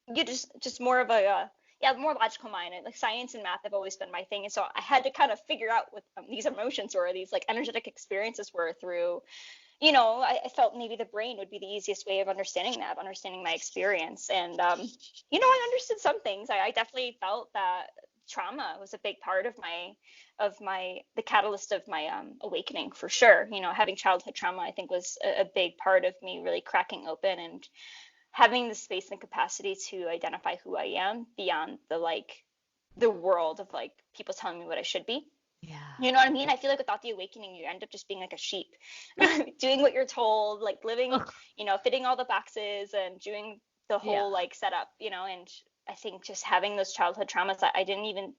you just more of a yeah, more logical mind. And like science and math have always been my thing, and so I had to kind of figure out what these emotions or these like energetic experiences were through. I felt maybe the brain would be the easiest way of understanding that, of understanding my experience. And, I understood some things. I definitely felt that trauma was a big part the catalyst of my awakening for sure. Having childhood trauma, I think, was a big part of me really cracking open and having the space and capacity to identify who I am beyond the world of like people telling me what I should be. yeah, You know what I mean? I feel like without the awakening, you end up just being like a sheep, doing what you're told, like living, ugh, fitting all the boxes and doing the yeah, whole like setup, and I think just having those childhood traumas that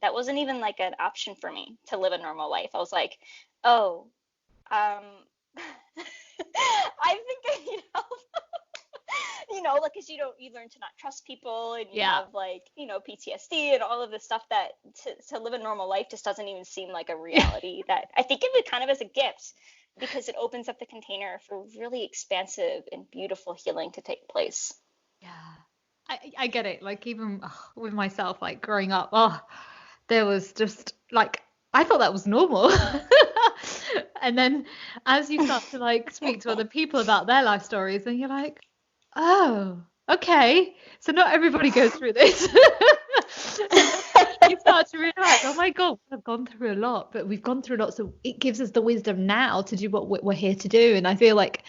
that wasn't even like an option for me to live a normal life. I was like, oh, um, I think I need help. Like, because you learn to not trust people, and you yeah. have like, PTSD and all of this stuff that to live a normal life just doesn't even seem like a reality. That I think of it kind of as a gift because it opens up the container for really expansive and beautiful healing to take place. Yeah, I get it. Like even with myself, like growing up, there was just like I thought that was normal. And then as you start to like speak to other people about their life stories, then you're like, oh, okay. So not everybody goes through this. And then you start to realize, oh my God, we've gone through a lot, but we've gone through a lot. So it gives us the wisdom now to do what we're here to do. And I feel like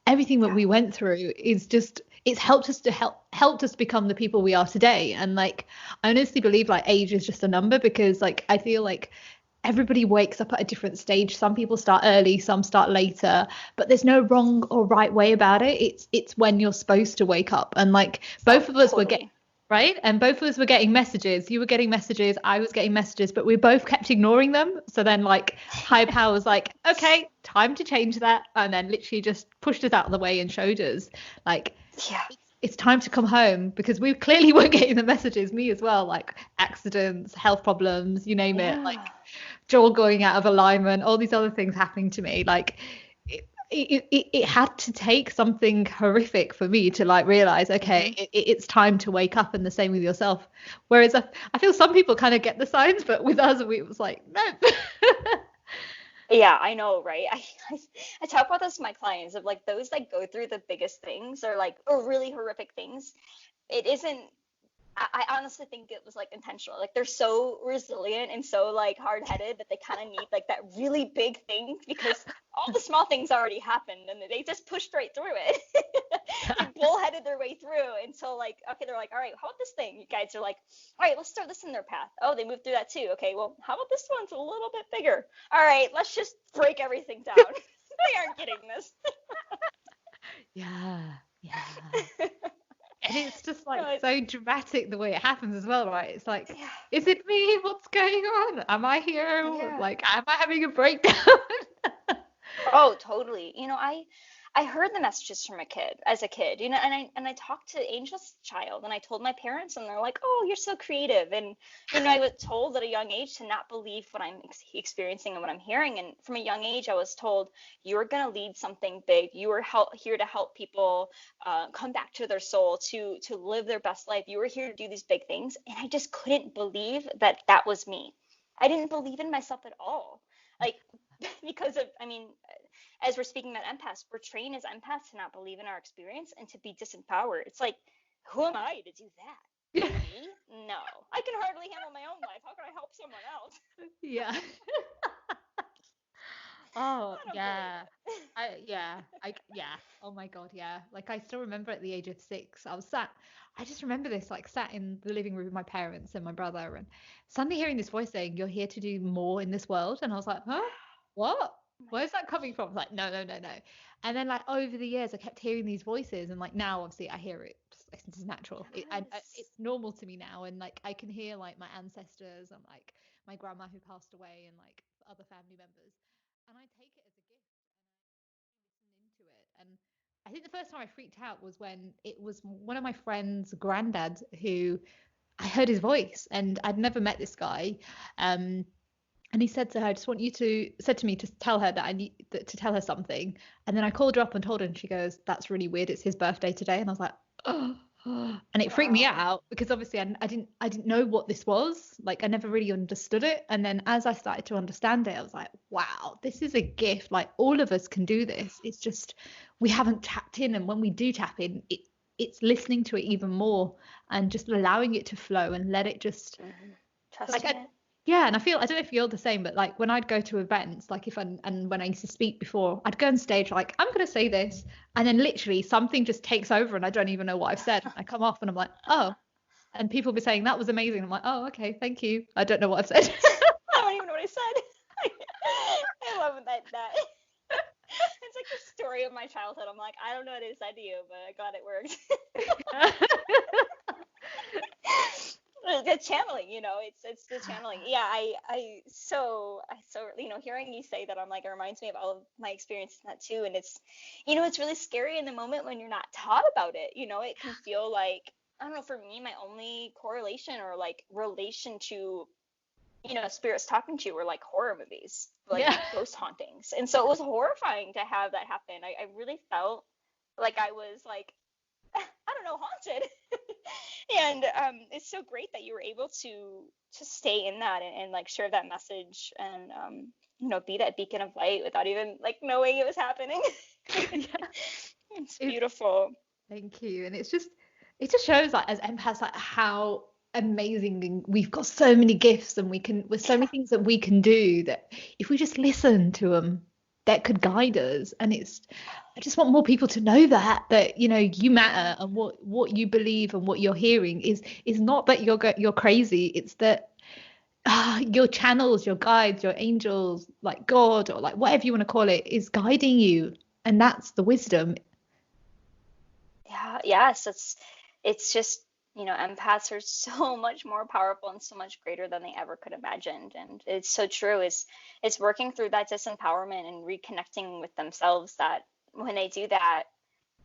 everything that Yeah, we went through is just it's helped us to helped us become the people we are today. And like I honestly believe like age is just a number because like I feel like everybody wakes up at a different stage. Some people start early, some start later, but there's no wrong or right way about it. It's when you're supposed to wake up. And like both so of us were getting totally. right, and both of us were getting messages. You were getting messages, I was getting messages, but we both kept ignoring them. So then like high power was like, okay, time to change that, and then literally just pushed us out of the way and showed us like Yeah, it's time to come home because we clearly weren't getting the messages, me as well, like accidents, health problems, you name it, like yeah. jaw going out of alignment, all these other things happening to me. Like it had to take something horrific for me to like realize, okay, Hmm. it's time to wake up, and the same with yourself. Whereas I feel some people kind of get the signs, but with us, we was like, no. Yeah, I know, right? I talk about this with my clients of like those that go through the biggest things or really horrific things. It isn't I honestly think it was like intentional. Like they're so resilient and so like hard-headed that they kind of need like that really big thing because all the small things already happened and they just pushed right through it. They bullheaded their way through until like okay, they're like, all right, how about this thing? You guys are like, all right, let's throw this in their path. Oh, they moved through that too. Okay, well, how about this one's a little bit bigger? All right, let's just break everything down. They aren't getting this. Yeah, yeah. And it's just like No, so dramatic the way it happens as well, right? It's like, yeah, is it me? What's going on? Am I here? yeah. Like, am I having a breakdown? Oh, totally. I I heard the messages from as a kid, and I talked to Angel's child, and I told my parents, and they're like, "Oh, you're so creative." And I was told at a young age to not believe what I'm experiencing and what I'm hearing. And from a young age, I was told, "You're gonna lead something big. You are here to help people come back to their soul, to live their best life. You were here to do these big things." And I just couldn't believe that that was me. I didn't believe in myself at all. Like, because of, I mean, as we're speaking about empaths, we're trained as empaths to not believe in our experience and to be disempowered. It's like, who am I to do that? Me? No. I can hardly handle my own life. How can I help someone else? Yeah. Oh, I don't believe yeah. it. Yeah. Oh my God, yeah. Like I still remember at the age of 6, I just remember this, like sat in the living room with my parents and my brother, and suddenly hearing this voice saying, "You're here to do more in this world." And I was like, Yeah. huh? What? Oh my Where's that coming gosh. from? I was like, no, no, no, no. And then like over the years, I kept hearing these voices, and like now, obviously, I hear it. It's natural. Yes. It's normal to me now, and like I can hear like my ancestors and like my grandma who passed away and like other family members, and I take it as a gift and I listen into it. And I think the first time I freaked out was when it was one of my friend's granddad who I heard his voice, and I'd never met this guy. Um, and he said to her, "I just want you to," said to me to tell her that to tell her something. And then I called her up and told her, and she goes, "That's really weird. It's his birthday today." And I was like, "Oh." And it freaked me Wow. out because obviously I didn't know what this was. Like I never really understood it. And then as I started to understand it, I was like, wow, this is a gift. Like all of us can do this. It's just we haven't tapped in. And when we do tap in, it's listening to it even more and just allowing it to flow and let it just like Trusting it. yeah. And I don't know if you're the same, but like when I'd go to events, like if I and when I used to speak before, I'd go on stage like I'm gonna say this, and then literally something just takes over and I don't even know what I've said. I come off and I'm like, oh, and people be saying that was amazing. I'm like, oh, okay, thank you. I don't know what I've said. I don't even know what I said. I love that. It's like the story of my childhood. I'm like, I don't know what I said to you, but I glad it worked. The channeling, it's the channeling. Yeah, I so hearing you say that, I'm like, it reminds me of all of my experiences in that too. And it's really scary in the moment when you're not taught about it. It can feel like, I don't know, for me, my only correlation or like relation to spirits talking to you were like horror movies, like Yeah. ghost hauntings. And so it was horrifying to have that happen. I really felt like I was like, I don't know, haunted. And it's so great that you were able to stay in that, and like share that message, and be that beacon of light without even like knowing it was happening. Yeah. It's It's beautiful. Thank you. And it just shows like as empaths like how amazing we've got so many gifts and with so many Yeah. things that we can do that if we just listen to them that could guide us. And I just want more people to know that you matter, and what you believe and what you're hearing is not that you're crazy. It's that your channels, your guides, your angels, like God or like whatever you want to call it, is guiding you. And that's the wisdom. Yeah, yes, it's just, empaths are so much more powerful and so much greater than they ever could imagine. And it's so true. It's working through that disempowerment and reconnecting with themselves that when they do that,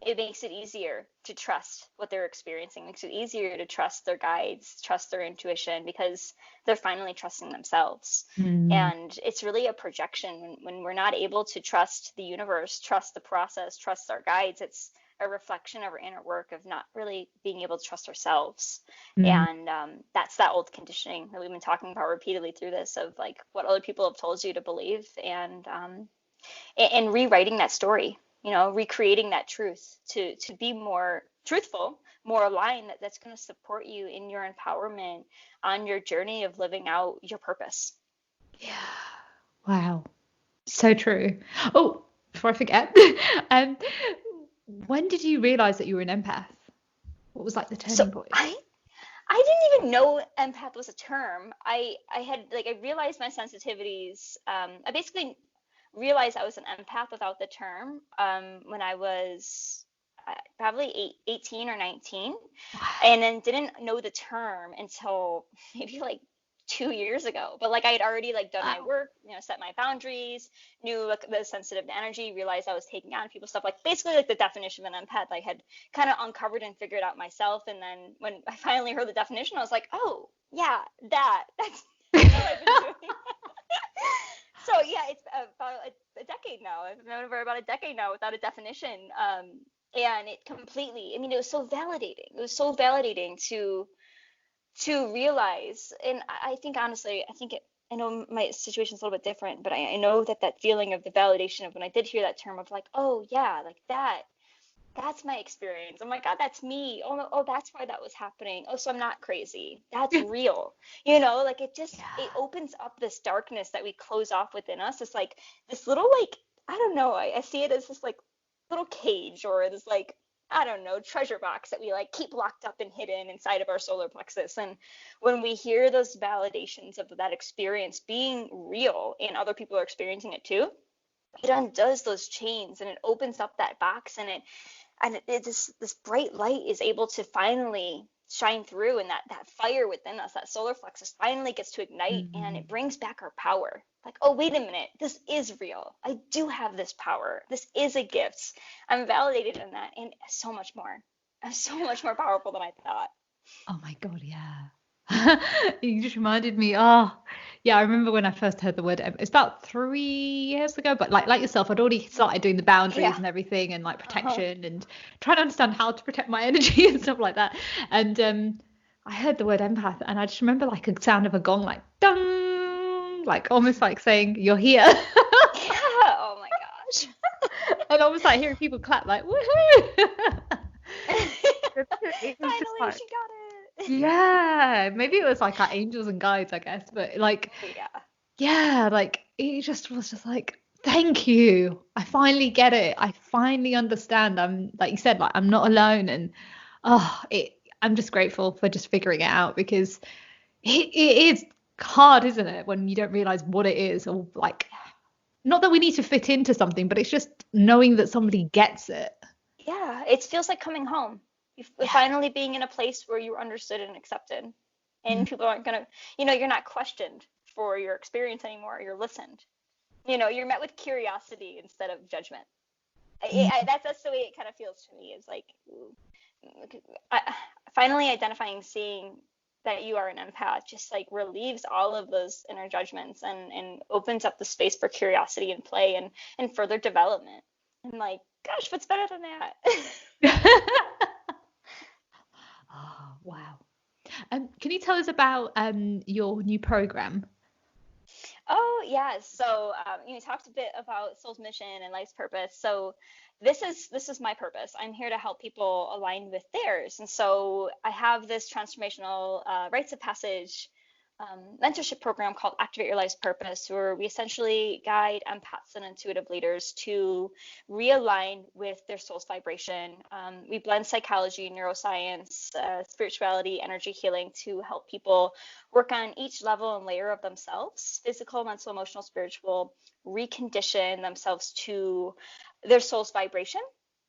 it makes it easier to trust what they're experiencing, makes it easier to trust their guides, trust their intuition, because they're finally trusting themselves. Mm. And it's really a projection when we're not able to trust the universe, trust the process, trust our guides. It's a reflection of our inner work of not really being able to trust ourselves. Mm. And that's that old conditioning that we've been talking about repeatedly through this, of like what other people have told you to believe, and rewriting that story, recreating that truth to be more truthful, more aligned, that's going to support you in your empowerment on your journey of living out your purpose. Yeah. Wow. So true. Oh, before I forget, um, when did you realize that you were an empath? What was like the So turning point? I didn't even know empath was a term. I had like I realized my sensitivities. I basically realized I was an empath without the term when I was probably 18 or 19, Wow. and then didn't know the term until maybe like 2 years ago, but like I had already like done my work, set my boundaries, knew like the sensitive to energy, realized I was taking on people stuff, like basically like the definition of an empath I had kind of uncovered and figured out myself. And then when I finally heard the definition, I was like, oh yeah, that's what I've been doing. So yeah, it's about a decade now. I've known her about a decade now without a definition. And it completely, I mean, it was so validating. It was so validating to realize. And I think honestly, I know my situation's a little bit different, but I know that feeling of the validation of when I did hear that term of like, oh yeah, like that's my experience. Oh my God, that's me. Oh, no, oh, that's why that was happening. Oh, so I'm not crazy. That's real. Like it opens up this darkness that we close off within us. It's like this little, like, I don't know. I see it as this like little cage or this like, I don't know, treasure box that we like keep locked up and hidden inside of our solar plexus. And when we hear those validations of that experience being real and other people are experiencing it too, it undoes those chains and it opens up that box, and this bright light is able to finally shine through, and that fire within us, that solar plexus, finally gets to ignite, and it brings back our power. Like, oh, wait a minute, this is real. I do have this power. This is a gift. I'm validated in that, and so much more. I'm so much more powerful than I thought. Oh my God, yeah. You just reminded me. Oh, yeah. I remember when I first heard the word. It's about 3 years ago, but like yourself, I'd already started doing the boundaries Yeah. and everything, and like Uh-huh. protection and trying to understand how to protect my energy and stuff like that. And I heard the word empath, and I just remember like a sound of a gong, like dong, like almost like saying you're here. Yeah. Oh my gosh. And almost like hearing people clap, like woohoo. It was just Finally, like. she got it. Yeah, maybe it was like our angels and guides, I guess, but like, Oh yeah. yeah, like it just was just like, thank you. I finally get it. I finally understand. I'm like you said, like I'm not alone, and I'm just grateful for just figuring it out because it is hard, isn't it, when you don't realize what it is, or like, not that we need to fit into something, but it's just knowing that somebody gets it. Yeah, it feels like coming home. You Yeah. finally being in a place where you're understood and accepted, and people aren't gonna, you're not questioned for your experience anymore. You're listened. You're met with curiosity instead of judgment. That's the way it kind of feels to me. Is like, I, finally identifying, seeing that you are an empath, just like relieves all of those inner judgments, and opens up the space for curiosity and play, and further development. And like, gosh, what's better than that? Oh, wow. Can you tell us about your new program? Oh, yeah. So, you talked a bit about soul's mission and life's purpose. So, this is my purpose. I'm here to help people align with theirs. And so, I have this transformational rites of passage mentorship program called Activate Your Life's Purpose, where we essentially guide empaths and intuitive leaders to realign with their soul's vibration. We blend psychology, neuroscience, spirituality, energy healing to help people work on each level and layer of themselves: physical, mental, emotional, spiritual, recondition themselves to their soul's vibration.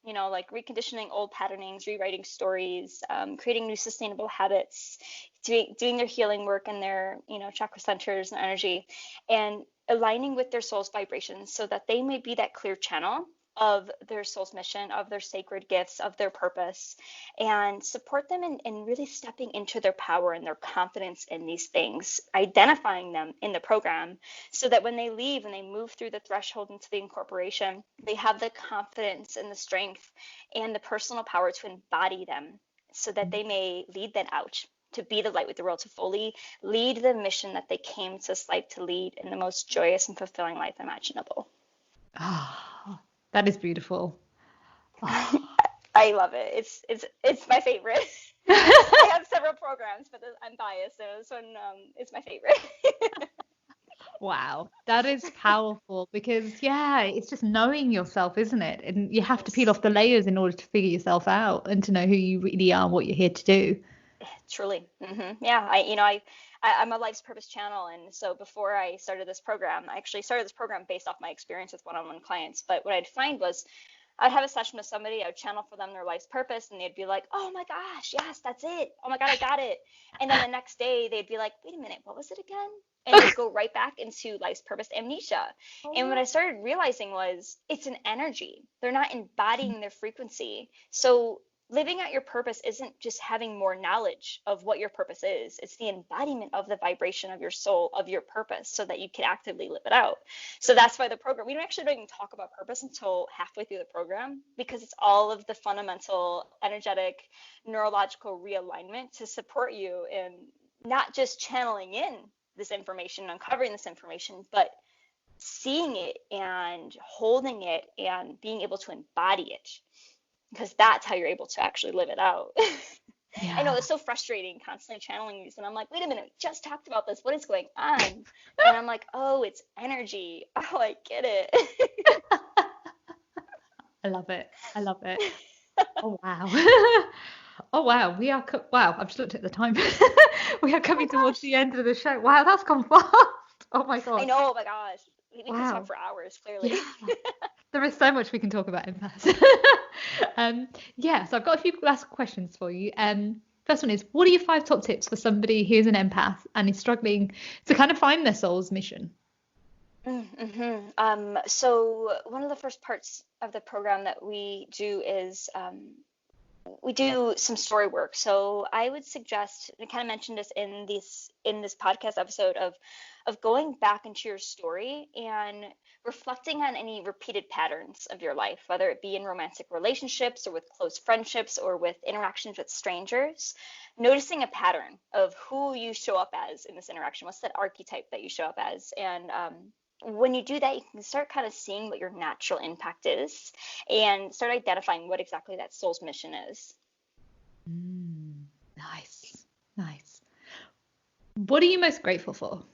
Like reconditioning old patternings, rewriting stories, creating new sustainable habits, doing their healing work in their, chakra centers and energy, and aligning with their soul's vibrations so that they may be that clear channel of their soul's mission, of their sacred gifts, of their purpose, and support them in really stepping into their power and their confidence in these things, identifying them in the program so that when they leave and they move through the threshold into the incorporation, they have the confidence and the strength and the personal power to embody them so that they may lead them out, to be the light with the world, to fully lead the mission that they came to this life to lead in the most joyous and fulfilling life imaginable. Ah, that is beautiful. Oh. I love it. It's my favorite. I have several programs, but I'm biased, so this one is my favorite. Wow, that is powerful because yeah, it's just knowing yourself, isn't it? And you have to peel Yes, off the layers in order to figure yourself out and to know who you really are and what you're here to do. truly. Yeah, I'm a life's purpose channel, and so before I started this program, I actually started this program based off my experience with one-on-one clients. But what I'd find was I'd have a session with somebody, I would channel for them their life's purpose, and they'd be like, oh my gosh, yes, that's it. Oh my God, I got it. And then the next day they'd be like, wait a minute, what was it again? And just go right back into life's purpose amnesia. And what I started realizing was it's an energy. They're not embodying their frequency. So living out your purpose isn't just having more knowledge of what your purpose is. It's the embodiment of the vibration of your soul, of your purpose, so that you can actively live it out. So that's why the program, we don't even talk about purpose until halfway through the program, because it's all of the fundamental energetic, neurological realignment to support you in not just channeling in this information, uncovering this information, but seeing it and holding it and being able to embody it, because that's how you're able to actually live it out. Yeah. I know it's so frustrating constantly channeling these, and I'm like, wait a minute, we just talked about this. What is going on? And I'm like, oh, it's energy. Oh, I get it. I love it. I love it. Oh, wow. Oh, wow. Wow. I've just looked at the time. We are coming towards the end of the show. Wow, that's gone fast. Oh my God. I know. Oh my gosh. We could Wow. talk for hours, clearly. Yeah. There is so much we can talk about in that. So I've got a few last questions for you. First one is, what are your 5 top tips for somebody who's an empath and is struggling to kind of find their soul's mission? So one of the first parts of the program that we do is we do some story work. So I would suggest, I kind of mentioned this in this podcast episode, of going back into your story and reflecting on any repeated patterns of your life, whether it be in romantic relationships or with close friendships or with interactions with strangers, noticing a pattern of who you show up as in this interaction. What's that archetype that you show up as? And when you do that, you can start kind of seeing what your natural impact is and start identifying what exactly that soul's mission is. Nice. What are you most grateful for?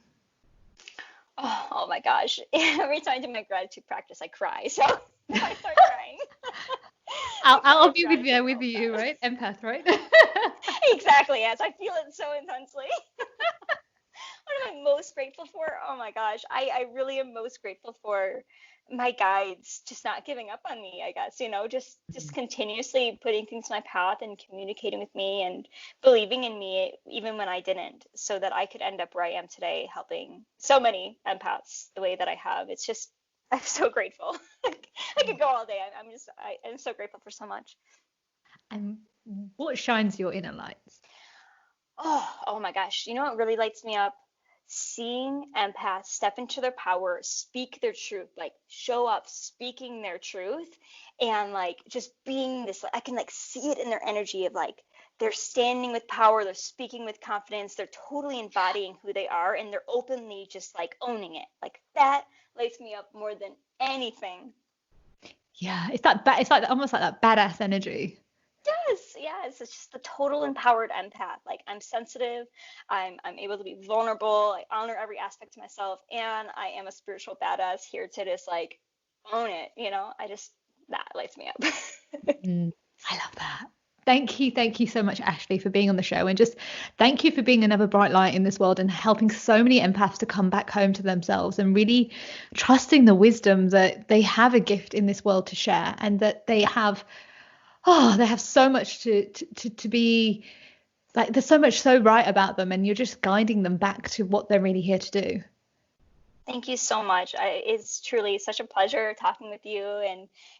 Oh my gosh. Every time I do my gratitude practice, I cry. So I start crying. I'll be with you, right? Empath, right? Exactly. Yes, I feel it so intensely. What am I most grateful for? Oh my gosh. I really am most grateful for my guides just not giving up on me, I guess, just continuously putting things in my path and communicating with me and believing in me even when I didn't, so that I could end up where I am today, helping so many empaths the way that I have. It's just, I'm so grateful. I could go all day. I'm so grateful for so much. And what shines your inner lights? Oh my gosh. You know what really lights me up? Seeing empaths step into their power, speak their truth, like show up speaking their truth, and like just being this, I can like see it in their energy of like they're standing with power, they're speaking with confidence, they're totally embodying who they are, and they're openly just like owning it. Like that lights me up more than anything. Yeah, it's like almost like that badass energy. Yes, it's just the total empowered empath. Like I'm sensitive, I'm able to be vulnerable, I honor every aspect of myself, and I am a spiritual badass here to just like own it, that lights me up. I love that. Thank you so much, Ashley, for being on the show, and just thank you for being another bright light in this world and helping so many empaths to come back home to themselves and really trusting the wisdom that they have a gift in this world to share, and that they have so much to be like, there's so much so right about them, and you're just guiding them back to what they're really here to do. Thank you so much. It's truly such a pleasure talking with you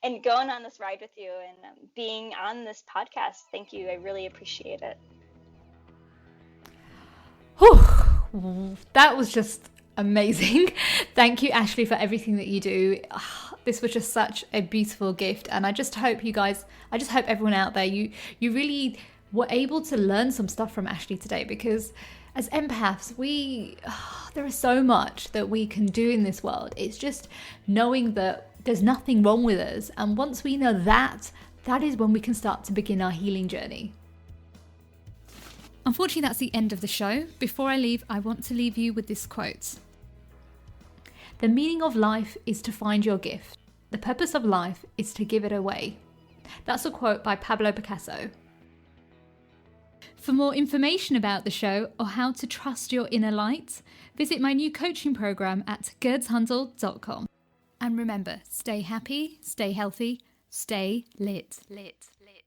and going on this ride with you and being on this podcast. Thank you. I really appreciate it. Whew, that was just amazing. Thank you, Ashley, for everything that you do. This was just such a beautiful gift, and I just hope everyone out there, you really were able to learn some stuff from Ashley today, because as empaths, there is so much that we can do in this world. It's just knowing that there's nothing wrong with us, and once we know that is when we can start to begin our healing journey. Unfortunately, that's the end of the show. Before I leave, I want to leave you with this quote. The meaning of life is to find your gift. The purpose of life is to give it away. That's a quote by Pablo Picasso. For more information about the show or how to trust your inner light, visit my new coaching program at gerdshundel.com. And remember, stay happy, stay healthy, Stay lit. Lit. Lit.